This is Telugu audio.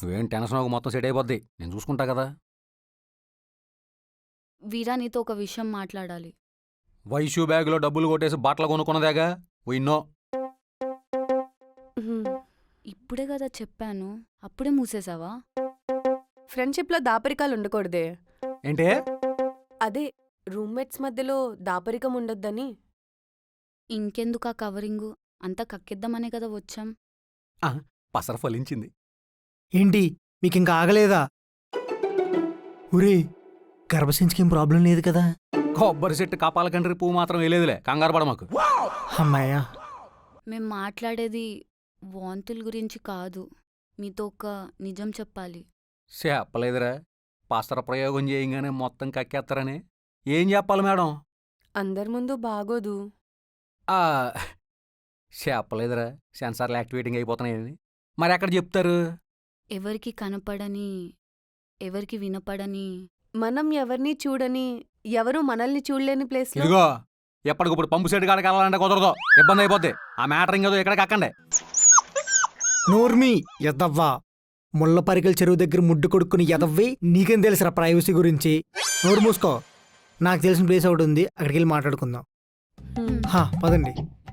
నువ్వేం టెన్షన్ ఒక మొత్తం సెట్ అయిపోద్ది, నేను చూసుకుంటా కదా. వీరా నీతో ఒక విషయం మాట్లాడాలి. వైషూ బ్యాగులో డబ్బులు కొట్టేసి బట్టలు కొనుక్కున్నదేగా విన్నో. ఇప్పుడే కదా చెప్పాను, అప్పుడే మూసేసావా? ఫ్రెండ్షిప్లో దాపరికాలు ఉండకూడదే. ఏంటే? అదే రూమ్మేట్స్ మధ్యలో దాపరికం ఉండొద్దని. ఇంకెందుకు ఆ కవరింగు, అంతా కక్కిద్దామనే కదా వచ్చాం. పసర ఫలించింది. ఏంటి మీకింకా ఆగలేదా? ఉరే గర్భసించికేం ప్రాబ్లం లేదు కదా? కొబ్బరి చెట్టు కపాల కండ్రి పువ్వు మాత్రం వేయలేదులే, కంగారు పడ మాకు. అమ్మాయ్యా, మేం మాట్లాడేది వాంతుల గురించి కాదు, మీతో ఒక నిజం చెప్పాలి. చెప్పలేదురా, పసర ప్రయోగం చేయంగానే మొత్తం కక్కేస్తారని. ఏం చెప్పాలి మేడం? అందరి ముందు బాగోదు. ఆ, చెప్పలేదురా, సెన్సార్లు యాక్టివేటింగ్ అయిపోతున్నాయని. మరి ఎక్కడ చెప్తారు? ఎవరికి కనపడని, ఎవరికి వినపడని. మనం ఎవరిని చూడని, ఎవరు మనల్ని చూడలేని ప్లేస్లో. ఇదిగో ఎప్పటికప్పుడు పంపు సెట్ కాడికి వెళ్ళాలంటే కుదరదు, ఇబ్బంది అయిపోద్ది. ఆ మ్యాటర్ ఇంకేదో ఎక్కడ కక్కండి. నోర్మి ఎదవ్వా, ముళ్ళ పరికల చెరువు దగ్గర ముడ్డు కొడుకుని ఎదవ్వి. నీకేం తెలుసురా ప్రైవసీ గురించి? నోరు మూసుకో. నాకు తెలిసిన ప్లేస్ ఒకటి ఉంది, అక్కడికి వెళ్ళి మాట్లాడుకుందాం. పదండి.